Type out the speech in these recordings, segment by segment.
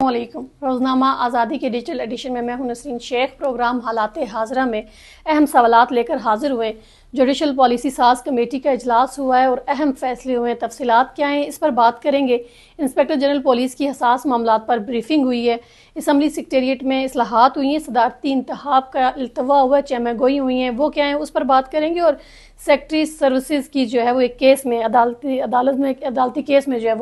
علیکم۔ روزنامہ آزادی کے ڈیجیٹل ایڈیشن میں ہوں نسرین شیخ۔ پروگرام حالات حاضرہ میں اہم سوالات لے کر حاضر ہوئے۔ جوڈیشل پالیسی ساز کمیٹی کا اجلاس ہوا ہے اور اہم فیصلے ہوئے۔ تفصیلات کیا ہیں اس پر بات کریں گے۔ انسپکٹر جنرل پولیس کی حساس معاملات پر بریفنگ ہوئی ہے۔ اسمبلی سیکریٹریٹ میں اصلاحات ہوئی ہیں۔ صدارتی انتخاب کا التوا ہوا ہے، چیمہ گوئی ہوئی ہیں، وہ کیا ہیں اس پر بات کریں گے۔ اور سیکٹری سروسز کی جو ہے وہ ایک کیس میں عدالتی کیس میں جو ہے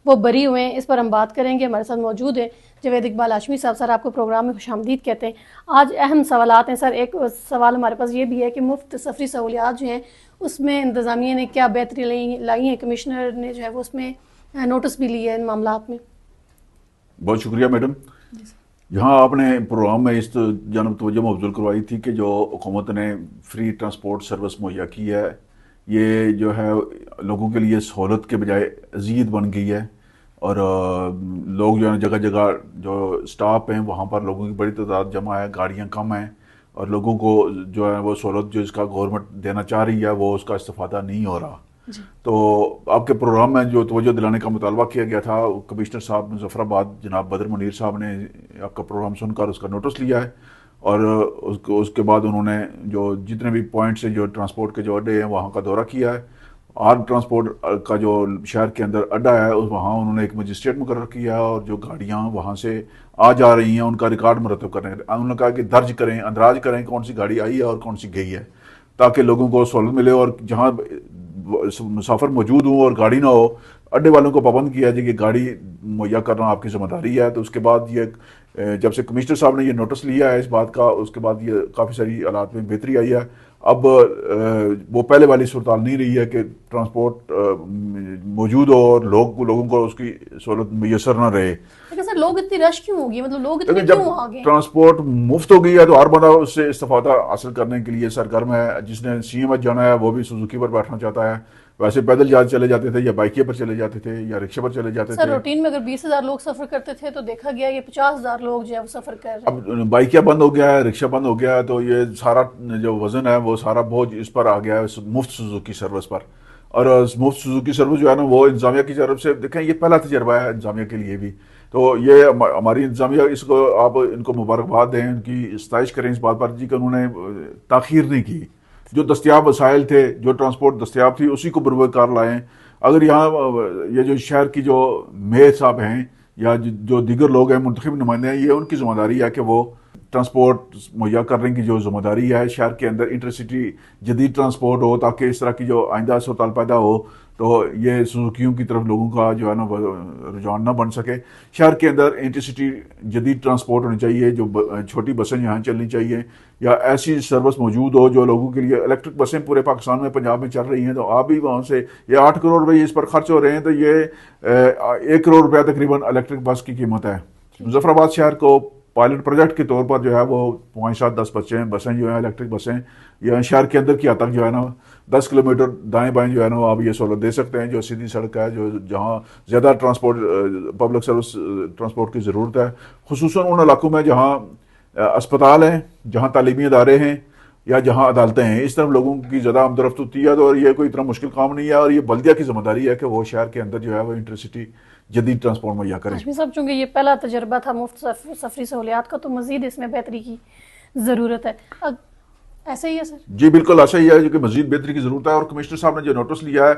وہ بری ہوئے ہیں، اس پر ہم بات کریں گے۔ ہمارے ساتھ موجود ہیں جاوید اقبال ہاشمی صاحب۔ سر، آپ کو پروگرام میں خوش آمدید کہتے ہیں۔ آج اہم سوالات ہیں۔ سر، ایک سوال ہمارے پاس یہ بھی ہے کہ مفت سفری سہولیات جو ہیں اس میں انتظامیہ نے کیا بہتری لائی ہیں؟ کمشنر نے جو ہے وہ اس میں نوٹس بھی لی ہے ان معاملات میں۔ بہت شکریہ میڈم۔ یہاں آپ نے پروگرام میں اس جانب توجہ مبذول کروائی تھی کہ جو حکومت نے فری ٹرانسپورٹ سروس مہیا کی ہے، یہ جو ہے لوگوں کے لیے سہولت کے بجائے اذیت بن گئی ہے، اور لوگ جو ہے جگہ جگہ جو سٹاپ ہیں وہاں پر لوگوں کی بڑی تعداد جمع ہے، گاڑیاں کم ہیں، اور لوگوں کو جو ہے وہ سہولت جو اس کا گورنمنٹ دینا چاہ رہی ہے وہ اس کا استفادہ نہیں ہو رہا۔ تو آپ کے پروگرام میں جو توجہ دلانے کا مطالبہ کیا گیا تھا، کمشنر صاحب مظفر آباد جناب بدر منیر صاحب نے آپ کا پروگرام سن کر اس کا نوٹس لیا ہے، اور اس کے بعد انہوں نے جو جتنے بھی پوائنٹس ہیں جو ٹرانسپورٹ کے جو اڈے ہیں وہاں کا دورہ کیا ہے۔ آرم ٹرانسپورٹ کا جو شہر کے اندر اڈا ہے وہاں انہوں نے ایک مجسٹریٹ مقرر کیا، اور جو گاڑیاں وہاں سے آ جا رہی ہیں ان کا ریکارڈ مرتب کریں۔ انہوں نے کہا کہ درج کریں، اندراج کریں کون سی گاڑی آئی ہے اور کون سی گئی ہے، تاکہ لوگوں کو سہولت ملے، اور جہاں مسافر موجود ہوں اور گاڑی نہ ہو، اڈے والوں کو پابند کیا جائے کہ گاڑی مہیا کرنا آپ کی ذمہ داری ہے۔ تو اس کے بعد یہ جب سے کمشنر صاحب نے یہ نوٹس لیا ہے اس بات کا، اس کے بعد یہ کافی ساری حالات میں بہتری آئی ہے۔ اب وہ پہلے والی صورتحال نہیں رہی ہے کہ ٹرانسپورٹ موجود ہو اور لوگوں کو اس کی سہولت میسر نہ رہے۔ لیکن سر، لوگ اتنی رش کیوں ہوگی؟ مطلب لوگ اتنے جب کیوں آگے؟ ٹرانسپورٹ مفت ہو گئی ہے تو ہر بندہ اس سے استفادہ حاصل کرنے کے لیے سرگرم ہے۔ جس نے سی ایم ایچ جانا ہے وہ بھی سوزوکی پر بیٹھنا چاہتا ہے۔ ویسے پیدل چلے جاتے تھے، یا بائکیں پر چلے جاتے تھے، یا رکشے پر چلے جاتے تھے۔ سر، روٹین میں اگر 20,000 لوگ سفر کرتے تھے تو دیکھا گیا کہ 50,000 لوگ جو ہے وہ سفر کر رہے ہیں۔ اب بائکیں بند ہو گیا ہے، رکشہ بند ہو گیا ہے، تو یہ سارا جو وزن ہے وہ سارا بوجھ اس پر آ گیا ہے، مفت سوزوکی سروس پر۔ اور مفت سوزوکی سروس جو ہے نا وہ انتظامیہ کی طرف سے، دیکھیں یہ پہلا تجربہ ہے انتظامیہ کے لیے بھی، تو یہ ہماری انتظامیہ اس کو آپ ان کو مبارکباد دیں، ان کی ستائش کریں اس بات پر جی کہ انہوں نے تاخیر نہیں کی۔ جو دستیاب وسائل تھے، جو ٹرانسپورٹ دستیاب تھی، اسی کو بروئے کار لائیں۔ اگر یہاں یہ جو شہر کی جو میئر صاحب ہیں یا جو دیگر لوگ ہیں، منتخب نمائندے ہیں، یہ ان کی ذمہ داری ہے کہ وہ ٹرانسپورٹ مہیا کرنے کی جو ذمہ داری ہے شہر کے اندر انٹرسٹی جدید ٹرانسپورٹ ہو، تاکہ اس طرح کی جو آئندہ صورتحال پیدا ہو تو یہ سوزوکیوں کی طرف لوگوں کا جو ہے نا رجحان نہ بن سکے۔ شہر کے اندر انٹرسٹی جدید ٹرانسپورٹ ہونی چاہیے، جو چھوٹی بسیں یہاں چلنی چاہیے، یا ایسی سروس موجود ہو جو لوگوں کے لیے، الیکٹرک بسیں پورے پاکستان میں پنجاب میں چل رہی ہیں، تو آپ بھی وہاں سے یہ 8 کروڑ روپے اس پر خرچ ہو رہے ہیں، تو یہ 1 کروڑ روپیہ تقریباً الیکٹرک بس کی قیمت ہے۔ مظفر آباد شہر کو پائلٹ پروجیکٹ کے طور پر جو ہے وہ 5-7-10 بسیں جو ہیں الیکٹرک بسیں، یا شہر کے اندر کی حد تک جو ہے نا 10 کلومیٹر دائیں بائیں جو ہے نا آپ یہ سہولت دے سکتے ہیں، جو سیدھی سڑک ہے، جہاں زیادہ پبلک سروس ٹرانسپورٹ کی ضرورت ہے، خصوصاً ان علاقوں میں جہاں اسپتال ہیں، جہاں تعلیمی ادارے ہیں، یا جہاں عدالتیں ہیں، اس طرف لوگوں کی زیادہ آمد و رفت ہوتی ہے۔ تو یہ کوئی اتنا مشکل کام نہیں ہے، اور یہ بلدیہ کی ذمہ داری ہے کہ وہ شہر کے اندر جو ہے وہ انٹرسٹی جدید ٹرانسپورٹ مہیا کریں۔ ہاشمی صاحب، چونکہ یہ پہلا تجربہ تھا مفت سفری سہولیات کا، تو مزید اس میں بہتری کی ضرورت ہے، ایسا ہی ہے سر؟ جی بالکل ایسا ہی ہے، جو کہ مزید بہتری کی ضرورت ہے، اور کمشنر صاحب نے جو نوٹس لیا ہے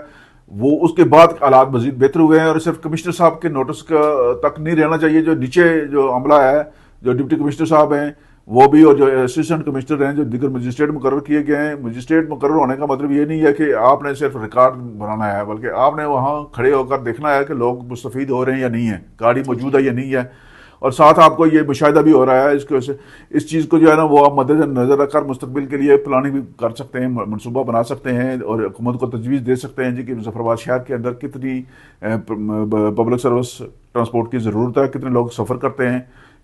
وہ اس کے بعد حالات مزید بہتر ہوئے ہیں۔ اور صرف کمشنر صاحب کے نوٹس تک نہیں رہنا چاہیے، جو نیچے جو عملہ ہے، جو ڈپٹی کمشنر صاحب ہیں وہ بھی، اور جو اسسٹنٹ کمشنر ہیں، جو دیگر مجسٹریٹ مقرر کیے گئے ہیں۔ مجسٹریٹ مقرر ہونے کا مطلب یہ نہیں ہے کہ آپ نے صرف ریکارڈ بنانا ہے، بلکہ آپ نے وہاں کھڑے ہو کر دیکھنا ہے کہ لوگ مستفید ہو رہے ہیں یا نہیں ہیں، گاڑی موجود ہے یا نہیں ہے، اور ساتھ آپ کو یہ مشاہدہ بھی ہو رہا ہے اس چیز کو جو ہے نا وہ آپ مد نظر رکھ کر مستقبل کے لیے پلاننگ بھی کر سکتے ہیں، منصوبہ بنا سکتے ہیں، اور حکومت کو تجویز دے سکتے ہیں جی کہ مظفر آباد شہر کے اندر کتنی پبلک سروس ٹرانسپورٹ کی ضرورت ہے، کتنے لوگ سفر کرتے ہیں،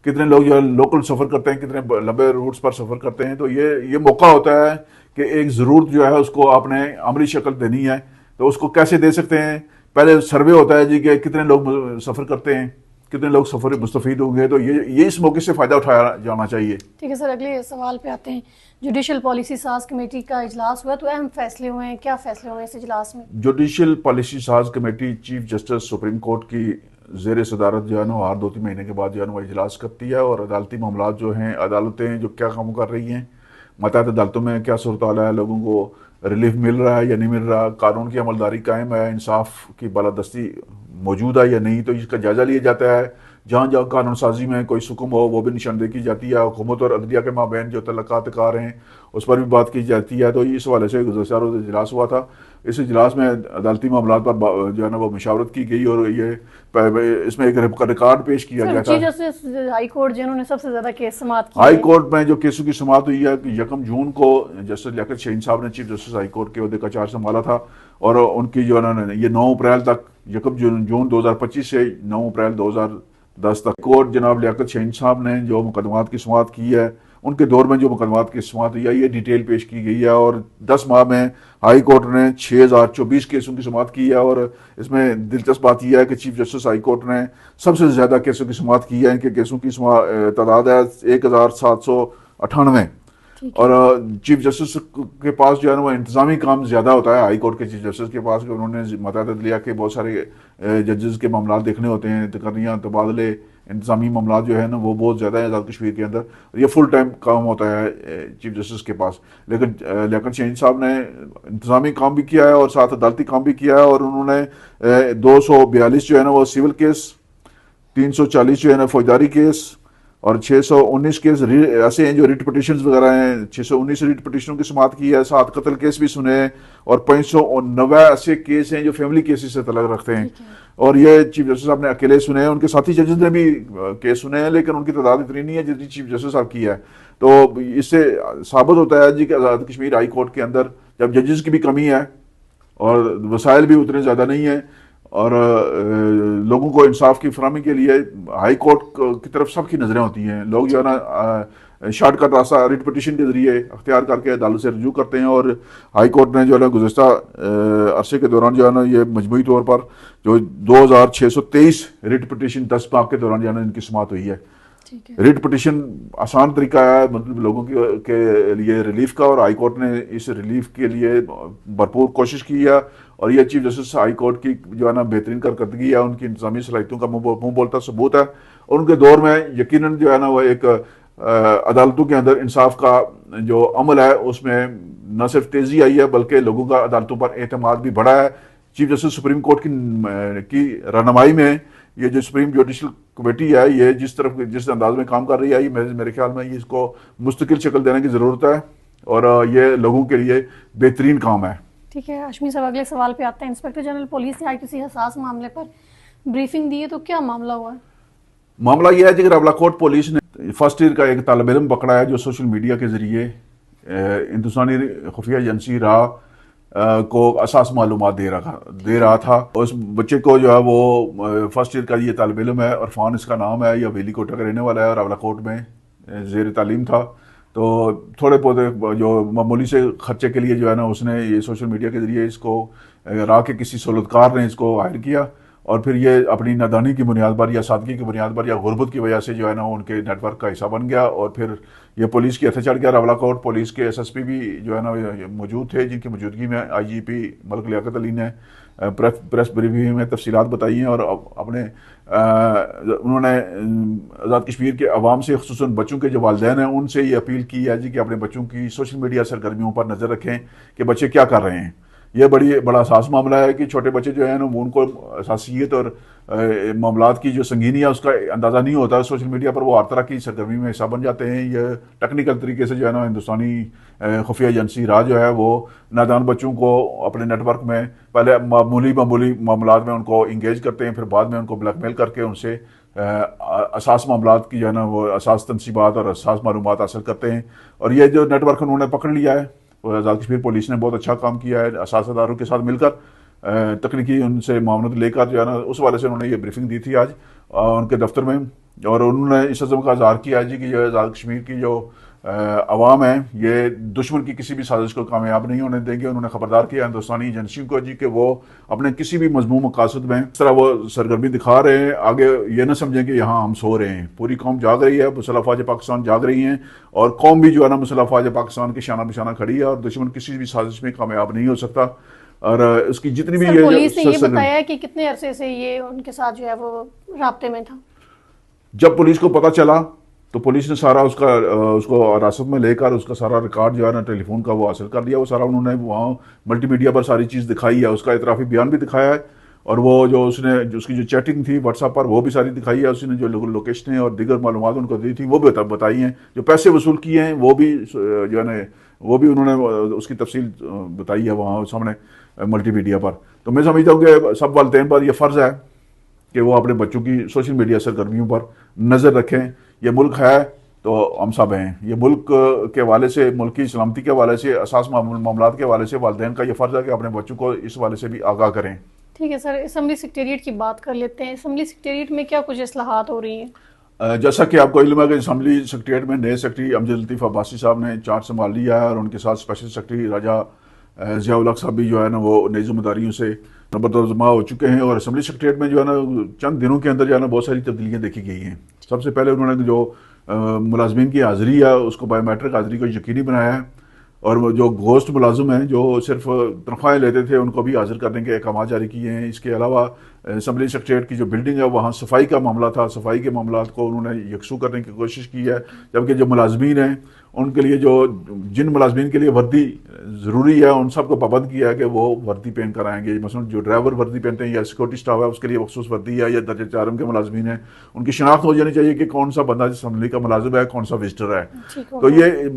کتنے لوگ جو ہے لوکل سفر کرتے ہیں، کتنے لمبے روٹس پر سفر کرتے ہیں۔ تو یہ موقع ہوتا ہے کہ ایک ضرورت جو ہے اس کو آپ نے عملی شکل دینی ہے، تو اس کو کیسے دے سکتے ہیں؟ پہلے سروے ہوتا ہے جی کہ کتنے لوگ سفر کرتے ہیں، کتنے لوگ سفر مستفید ہوں گے، تو یہ اس موقع سے فائدہ اٹھایا جانا چاہیے۔ ٹھیک ہے سر، اگلے سوال پہ آتے ہیں۔ جوڈیشل پالیسی ساز کمیٹی کا اجلاس ہوا تو اہم فیصلے ہوئے ہیں، کیا فیصلے ہوئے اس اجلاس میں؟ جوڈیشل پالیسی ساز committee chief justice supreme court کی زیر صدارت جو ہے نا ہر 2-3 مہینے کے بعد جو ہے نا وہ اجلاس کرتی ہے، اور عدالتی معاملات جو ہیں، عدالتیں جو کیا کام کر رہی ہیں، ماتحت عدالتوں میں کیا صورتحال ہے، لوگوں کو ریلیف مل رہا ہے یا نہیں مل رہا، قانون کی عملداری قائم ہے، انصاف کی بالادستی موجود ہے یا نہیں، تو اس کا جائزہ لیا جاتا ہے۔ جہاں جہاں قانون سازی میں کوئی سکم ہو وہ بھی نشاندہی کی جاتی ہے، حکومت اور عدلیہ کے مابین جو تعلقات کار ہیں اس پر بھی بات کی جاتی ہے۔ تو اس حوالے سے گزشتہ روز اجلاس ہوا تھا، اس اجلاس میں عدالتی معاملات پر جو ہے نا وہ مشاورت کی گئی، اور یہ اس میں ایک ریکارڈ پیش کیا گیا تھا۔ چیف جسٹس ہائی کورٹ جنہوں نے سب سے زیادہ کیس سماعت کیے، ہائی کورٹ میں جو کیسوں کی سماعت ہوئی ہے کہ 1 جون کو جسٹس لیاقت شاہین صاحب نے چیف جسٹس ہائی کورٹ کے عہدے کا چارج سنبھالا تھا، اور ان کی جو ہے نا یہ 9 اپریل تک، 1 جون 2025 سے 9 اپریل 2010 تک کورٹ جناب لیاقت شاہین صاحب نے جو مقدمات کی سماعت کی ہے، ان کے دور میں جو مقدمات کی سماعت ہوئی ہے یہ ڈیٹیل پیش کی گئی ہے، اور 10 ماہ میں ہائی کورٹ نے 6024 کیسوں کی سماعت کی ہے۔ اور اس میں دلچسپ بات یہ ہے کہ چیف جسٹس ہائی کورٹ نے سب سے زیادہ کیسوں کی سماعت کی ہے، ان کے کیسوں کی تعداد ہے 1798، اور چیف جسٹس کے پاس جو ہے نا وہ انتظامی کام زیادہ ہوتا ہے ہائی کورٹ کے چیف جسٹس کے پاس، کہ انہوں نے ماتحت عدلیہ کے بہت سارے ججز کے معاملات دیکھنے ہوتے ہیں، تقرریاں، تبادلے، انتظامی معاملات جو ہے نا وہ بہت زیادہ ہیں آزاد کشمیر کے اندر، یہ فل ٹائم کام ہوتا ہے چیف جسٹس کے پاس۔ لیکن لیاقت شاہین صاحب نے انتظامی کام بھی کیا ہے اور ساتھ عدالتی کام بھی کیا ہے، اور انہوں نے 242 جو ہے نا وہ سول کیس، 340 جو ہے نا فوجداری کیس، اور 619 کیس ایسے ہیں جو ریٹ پٹیشنز وغیرہ ہیں، 619 ریٹ پٹیشنوں کی سماعت کی ہے، 7 قتل کیس بھی سنے ہیں، اور 590 ایسے کیس ہیں جو فیملی کیسز سے تعلق رکھتے ہیں، اور یہ چیف جسٹس صاحب نے اکیلے سنے ہیں، ان کے ساتھی ججز نے بھی کیس سنے ہیں، لیکن ان کی تعداد اتنی نہیں ہے جتنی چیف جسٹس صاحب کی ہے۔ تو اس سے ثابت ہوتا ہے جی کہ آزاد کشمیر ہائی کورٹ کے اندر جب ججز کی بھی کمی ہے اور وسائل بھی اتنے زیادہ نہیں ہیں، اور لوگوں کو انصاف کی فراہمی کے لیے ہائی کورٹ کی طرف سب کی نظریں ہوتی ہیں، لوگ جو ہے نا شارٹ کٹ راستہ ریٹ پٹیشن کے ذریعے اختیار کر کے عدالت سے رجوع کرتے ہیں، اور ہائی کورٹ نے جو ہے نا گزشتہ عرصے کے دوران جو ہے نا یہ مجموعی طور پر جو 2623 ریٹ پٹیشن 10 ماہ کے دوران جو ہے نا ان کی سماعت ہوئی ہے۔ ریٹ پٹیشن آسان طریقہ ہے مطلب لوگوں کے لیے ریلیف کا، اور ہائی کورٹ نے اس ریلیف کے لیے بھرپور کوشش کی ہے، اور یہ چیف جسٹس ہائی کورٹ کی جو ہے نا بہترین کارکردگی ہے، ان کی انتظامی صلاحیتوں کا منہ بولتا ثبوت ہے، اور ان کے دور میں یقیناً جو ہے نا وہ ایک عدالتوں کے اندر انصاف کا جو عمل ہے اس میں نہ صرف تیزی آئی ہے بلکہ لوگوں کا عدالتوں پر اعتماد بھی بڑھا ہے۔ چیف جسٹس سپریم کورٹ کی رہنمائی میں یہ جو سپریم جوڈیشل کمیٹی ہے یہ جس انداز میں کام کر رہی ہے، یہ میرے خیال میں اس کو مستقل شکل دینے کی ضرورت ہے، اور یہ لوگوں کے لیے بہترین کام ہے۔ ٹھیک ہے ہاشمی صاحب، اگلے سوال پہ آتے ہیں۔ انسپیکٹر جنرل پولیس نے آج کسی حساس معاملے پر بریفنگ دی ہے، تو کیا معاملہ ہوا ہے؟ معاملہ یہ ہے کہ راولاکوٹ پولیس نے فرسٹ ایئر کا ایک طالب علم پکڑا ہے جو سوشل میڈیا کے ذریعے ہندوستانی خفیہ ایجنسی را کو اساس معلومات دے رہا تھا۔ اس بچے کو جو ہے وہ فرسٹ ایئر کا یہ طالب علم ہے، عرفان اس کا نام ہے، یہ ویلی کوٹا کا رہنے والا ہے، راولاکوٹ میں زیر تعلیم تھا۔ تو تھوڑے پودے جو معمولی سے خرچے کے لیے جو ہے نا اس نے یہ سوشل میڈیا کے ذریعے اس کو راہ کے کسی سہولتکار نے اس کو ہائر کیا، اور پھر یہ اپنی نادانی کی بنیاد پر یا سادگی کی بنیاد پر یا غربت کی وجہ سے جو ہے نا ان کے نیٹ ورک کا حصہ بن گیا، اور پھر یہ پولیس کی ہتھے چڑھ گیا۔ راولاکوٹ پولیس کے ایس پی بھی جو ہے نا موجود تھے، جن کی موجودگی میں IGP ملک لیاقت علی نے پریس بریفنگ میں تفصیلات بتائی ہیں، اور انہوں نے آزاد کشمیر کے عوام سے، خصوصاً بچوں کے جو والدین ہیں ان سے یہ اپیل کی ہے جی کہ اپنے بچوں کی سوشل میڈیا سرگرمیوں پر نظر رکھیں کہ بچے کیا کر رہے ہیں۔ یہ بڑا حساس معاملہ ہے کہ چھوٹے بچے جو ہیں نا ان کو حساسیت اور معاملات کی جو سنگینی ہے اس کا اندازہ نہیں ہوتا، سوشل میڈیا پر وہ ہر طرح کی سرگرمی میں حصہ بن جاتے ہیں۔ یہ ٹیکنیکل طریقے سے جو ہے نا ہندوستانی خفیہ ایجنسی را جو ہے وہ نادان بچوں کو اپنے نیٹ ورک میں پہلے معمولی معاملات میں ان کو انگیج کرتے ہیں، پھر بعد میں ان کو بلیک میل کر کے ان سے اساس معاملات کی جو ہے نا وہ اساس تنصیبات اور اساس معلومات حاصل کرتے ہیں۔ اور یہ جو نیٹ ورک انہوں نے پکڑ لیا ہے، آزاد کشمیر پولیس نے بہت اچھا کام کیا ہے، اساس اداروں کے ساتھ مل کر تکنیکی ان سے معاونت لے کر جو ہے نا اس والے سے انہوں نے یہ بریفنگ دی تھی آج ان کے دفتر میں، اور انہوں نے اس عزم کا اظہار کیا جی کہ یہ آزاد کشمیر کی جو عوام ہیں یہ دشمن کی کسی بھی سازش کو کامیاب نہیں ہونے دیں گے۔ انہوں نے خبردار کیا ہندوستانی ایجنسیوں کو جی کہ وہ اپنے کسی بھی مذموم مقاصد میں اس طرح وہ سرگرمی دکھا رہے ہیں، آگے یہ نہ سمجھیں کہ یہاں ہم سو رہے ہیں، پوری قوم جاگ رہی ہے، مسلح افواج پاکستان جاگ رہی ہیں، اور قوم بھی جو ہے نا مسلح افواج پاکستان کے شانہ بشانہ کھڑی ہے، اور دشمن کسی بھی سازش میں کامیاب نہیں ہو سکتا۔ اور اس کی جتنی بھی پولیس نے یہ بتایا ہے کہ کتنے عرصے سے یہ ان کے ساتھ جو ہے وہ رابطے میں تھا؟ جب پولیس کو پتہ چلا تو پولیس نے سارا اس کو حراست میں لے کر اس کا سارا ریکارڈ جو ہے نا ٹیلی فون کا وہ حاصل کر لیا. وہ سارا انہوں نے وہاں ملٹی میڈیا پر ساری چیز دکھائی ہے, اس کا اعترافی بیان بھی دکھایا ہے, اور وہ جو اس کی جو چیٹنگ تھی واٹس ایپ پر وہ بھی ساری دکھائی ہے. اس نے جو لوکیشنیں اور دیگر معلومات ان کو دی تھی وہ بھی بتائی ہیں. جو پیسے وصول کیے ہیں وہ بھی جو ہے نا وہ بھی انہوں نے اس کی تفصیل بتائی ہے وہاں سامنے ملٹی میڈیا پر. تو میں سمجھتا ہوں کہ سب والدین پر یہ فرض ہے کہ وہ اپنے بچوں کی سوشل میڈیا سرگرمیوں پر نظر رکھیں. یہ ملک ہے تو ہم سب ہیں. یہ ملک کے حوالے سے, ملک کی سلامتی کے حوالے سے, اساس معاملات کے حوالے سے والدین کا یہ فرض ہے کہ اپنے بچوں کو اس حوالے سے بھی آگاہ کریں. ٹھیک ہے سر, اسمبلی سیکریٹریٹ کی بات کر لیتے ہیں. اسمبلی سیکریٹریٹ میں کیا کچھ اصلاحات ہو رہی ہیں؟ جیسا کہ آپ کو علم ہے کہ اسمبلی سیکریٹریٹ میں نئے سیکرٹری امجد لطیف عباسی صاحب نے چارج سنبھال لیا ہے, اور ان کے ساتھ اسپیشل سیکرٹری راجہ ضیاء الحق صاحب بھی جو ہے نا وہ نئی ذمہ داریوں سے نبردما ہو چکے ہیں. اور اسمبلی سیکریٹریٹ میں جو ہے نا چند دنوں کے اندر جو ہے نا بہت ساری تبدیلیاں دیکھی گئی ہیں. سب سے پہلے انہوں نے جو ملازمین کی حاضری ہے اس کو بایو میٹرک حاضری کو یقینی بنایا ہے, اور جو گوشت ملازم ہیں جو صرف تنخواہیں لیتے تھے ان کو بھی حاضر کرنے کے احکامات جاری کیے ہیں. اس کے علاوہ اسمبلی سیکریٹریٹ کی جو بلڈنگ ہے وہاں صفائی کا معاملہ تھا, صفائی کے معاملات کو انہوں نے یکسو کرنے کی کوشش کی ہے. جبکہ جو ملازمین ہیں ان کے لیے جن ملازمین کے لیے وردی ضروری ہے ان سب کو پابند کیا ہے کہ وہ وردی پہن کر آئیں گے. مثلا جو ڈرائیور وردی پہنتے ہیں یا سیکورٹی اسٹاف ہے اس کے لیے مخصوص وردی ہے, یا درجہ چارم کے ملازمین ہیں ان کی شناخت ہو جانی چاہیے کہ کون سا بندہ اسمبلی کا ملازم ہے, کون سا وزٹر ہے. تو یہ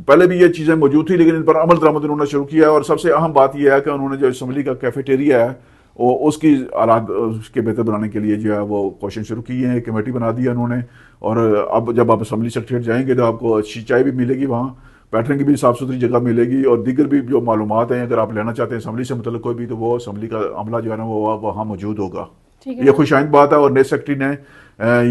پہلے بھی یہ چیزیں موجود تھیں لیکن ان پر عمل درآمد انہوں نے شروع کیا ہے. اور سب سے اہم بات یہ ہے کہ انہوں نے جو اسمبلی کا کیفیٹیریا ہے وہ اس کی آلات اس کے بہتر بنانے کے لیے جو ہے وہ کوشش شروع کی ہے. کمیٹی بنا دی ہے انہوں نے, اور اب جب آپ اسمبلی سیکریٹریٹ جائیں گے تو آپ کو اچھی چائے بھی ملے گی, وہاں بیٹھنے کی بھی صاف ستھری جگہ ملے گی, اور دیگر بھی جو معلومات ہیں اگر آپ لینا چاہتے ہیں اسمبلی سے متعلق کوئی بھی تو وہ اسمبلی کا عملہ جو ہے نا وہ وہاں موجود ہوگا. یہ خوش آئند بات ہے. اور نئے سیکرٹری نے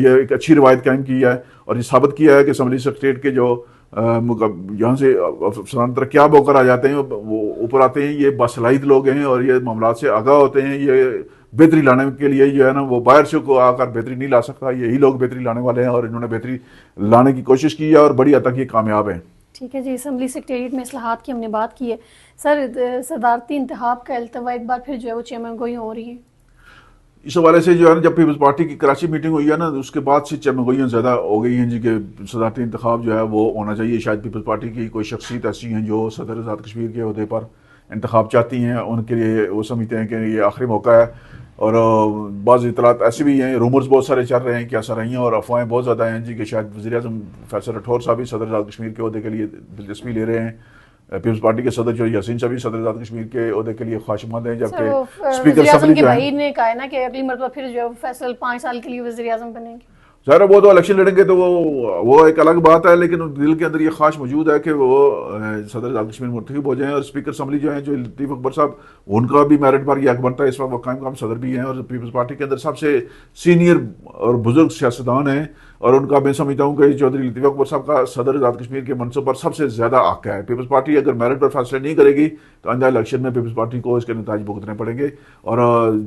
یہ ایک اچھی روایت قائم کی ہے اور یہ ثابت کیا ہے کہ اسمبلی سیکریٹریٹ کے جو یہاں سے افسران ترقیاب ہو کر آ جاتے ہیں وہ اوپر آتے ہیں, یہ باصلاحیت لوگ ہیں اور یہ معاملات سے آگاہ ہوتے ہیں. یہ بہتری لانے کے لیے جو ہے نا وہ باہر سے کو آ کر بہتری نہیں لا سکتا, یہی لوگ بہتری لانے والے ہیں اور انہوں نے بہتری لانے کی کوشش کی ہے اور بڑی حد تک یہ کامیاب ہیں. ٹھیک ہے جی, اسمبلی سیکریٹریٹ میں اصلاحات کی ہم نے بات کی ہے. سر, صدارتی انتخاب کا التوا ایک بار پھر جو ہے وہ چیئرمین گوئی ہو رہی ہے. اس حوالے سے جو ہے نا جب پیپلز پارٹی کی کراچی میٹنگ ہوئی ہے نا اس کے بعد سے چیئرمین گوئیاں زیادہ ہو گئی ہیں جی کہ صدارتی انتخاب جو ہے وہ ہونا چاہیے. شاید پیپلز پارٹی کی کوئی شخصیت ایسی ہیں جو صدر آزاد کشمیر کے عہدے پر انتخاب چاہتی ہیں, ان کے لیے وہ سمجھتے ہیں کہ یہ آخری موقع ہے. اور بعض اطلاعات ایسے بھی ہیں, رومرز بہت سارے چل رہے ہیں کہ ایسا رہی ہیں, اور افواہیں بہت زیادہ ہیں جی کہ شاید وزیر اعظم فیصل راٹھور صاحب بھی صدر آزاد کشمیر کے عہدے کے لیے دلچسپی لے رہے ہیں. پیپلز پارٹی کے صدر جو یاسین صاحب بھی صدر آزاد کشمیر کے عہدے کے لیے خواہشمند ہیں, جبکہ اسپیکر اسمبلی کے بھائی نے کہا ہے نا کہ اگلی مرتبہ پھر جو فیصل 5 سال کے لیے وزیر اعظم بنیں گے. ظاہر ہے وہ تو الیکشن لڑیں گے تو وہ ایک الگ بات ہے, لیکن دل کے اندر یہ خواہش موجود ہے کہ وہ صدر آزاد کشمیر منتخب ہو جائیں. اور اسپیکر اسمبلی جو ہیں جو لطیف اکبر صاحب ان کا بھی میرٹ پر یہ حق بنتا ہے, اس وقت وہ قائم صدر بھی ہیں اور پیپلز پارٹی کے اندر سب سے سینئر اور بزرگ سیاستدان ہیں, اور ان کا میں سمجھتا ہوں کہ چودھری لطیف اکبر صاحب کا صدر آزاد کشمیر کے منصب پر سب سے زیادہ حق ہے. پیپلز پارٹی اگر میرٹ پر فیصلہ نہیں کرے گی تو آئندہ الیکشن میں پیپلز پارٹی کو اس کے نتائج بھگتنے پڑیں گے. اور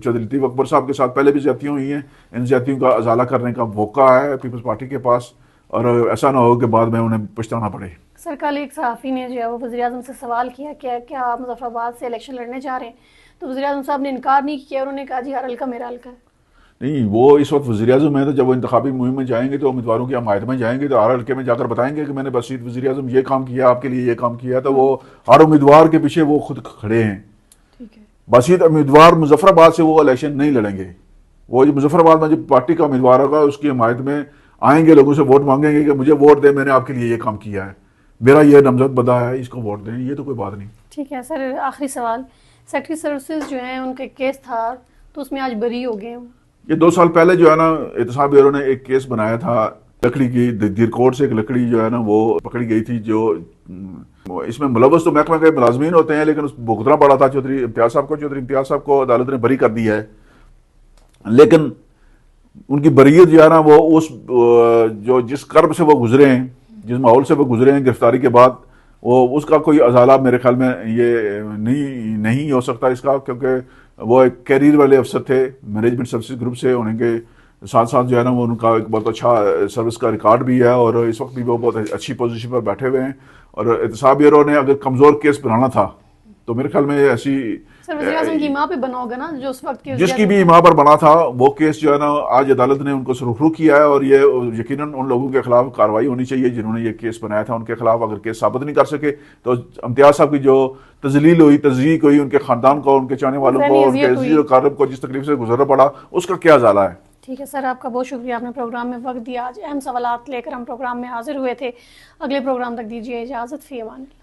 چودھری لطیف اکبر صاحب کے ساتھ پہلے بھی زیادتیاں ہوئی ہیں, ان زیادتیوں کا ازالہ کرنے کا موقع ہے پیپلز پارٹی کے پاس, اور ایسا نہ ہو کہ بعد میں انہیں پچھتانا پڑے. سر, کل ایک صحافی نے جو ہے وہ وزیر اعظم سے سوال کیا کہ کیا آپ مظفر آباد سے الیکشن لڑنے جا رہے ہیں, تو وزیر اعظم صاحب نے انکار نہیں کیا, انہوں نے کہا جی ہر حلقہ میرا حلقہ ہے. نہیں, وہ اس وقت وزیر اعظم ہیں تو جب وہ انتخابی مہم میں جائیں گے تو امیدواروں کی حمایت میں جائیں گے تو ہر حلقے میں جا کر بتائیں گے کہ میں نے بسیط وزیر اعظم یہ کام کیا, آپ کے لیے یہ کام کیا, تو وہ ہر امیدوار کے پیچھے وہ خود کھڑے ہیں. بسیط امیدوار مظفر آباد سے وہ الیکشن نہیں لڑیں گے. وہ مظفر آباد میں جو پارٹی کا امیدوار ہوگا اس کی حمایت میں آئیں گے, لوگوں سے ووٹ مانگیں گے کہ مجھے ووٹ دیں, میں نے آپ کے لیے یہ کام کیا ہے, میرا یہ نامزد بندہ ہے, اس کو ووٹ دیں. یہ تو کوئی بات نہیں. ٹھیک ہے سر, آخری سوال, سیکرٹری سروسز جو ہیں ان کا کیس تھا تو اس میں آج بری ہو گئے. یہ 2 سال پہلے جو ہے نا احتساب بیورو نے ایک کیس بنایا تھا لکڑی کی, دیر کوٹ سے ایک لکڑی جو ہے نا وہ پکڑی گئی تھی, جو اس میں ملوث تو محکمہ کے ملازمین ہوتے ہیں لیکن اس بھگتنا پڑا تھا چودھری امتیاز صاحب کو عدالت نے بری کر دی ہے. لیکن ان کی بریت جو ہے نا وہ اس جو جس کرب سے وہ گزرے ہیں, جس ماحول سے وہ گزرے ہیں گرفتاری کے بعد, وہ اس کا کوئی ازالہ میرے خیال میں یہ نہیں ہو سکتا اس کا, کیونکہ وہ ایک کیریئر والے افسر تھے, مینجمنٹ سروسز گروپ سے ہونے کے ساتھ ساتھ جو ہے نا وہ ان کا ایک بہت اچھا سروس کا ریکارڈ بھی ہے, اور اس وقت بھی وہ بہت اچھی پوزیشن پر بیٹھے ہوئے ہیں. اور احتساب بیورو نے اگر کمزور کیس بنانا تھا تو میرے خیال میں ایسی سر وزیر اعظم کی ماں پہ بنا ہوگا نا جو اس وقت جس کی بھی ماں پر بنا تھا وہ کیس جو ہے نا آج عدالت نے ان کو سرخرو کیا ہے، اور یہ یقیناً ان لوگوں کے خلاف کارروائی ہونی چاہیے جنہوں نے یہ کیس بنایا تھا ان کے خلاف. اگر کیس ثابت نہیں کر سکے تو امتیاز صاحب کی جو تذلیل ہوئی، تضییق ہوئی ان کے خاندان کو، ان کے چاہنے والوں کو، ان کے عزیز و اقارب کو جس تکلیف سے گزرنا پڑا، اس کا کیا ازالہ ہے. ٹھیک ہے سر، آپ کا بہت شکریہ، آپ نے پروگرام میں وقت دیا. آج اہم سوالات لے کر ہم پروگرام میں حاضر ہوئے تھے. اگلے پروگرام تک دیجیے اجازت، فی امان اللہ.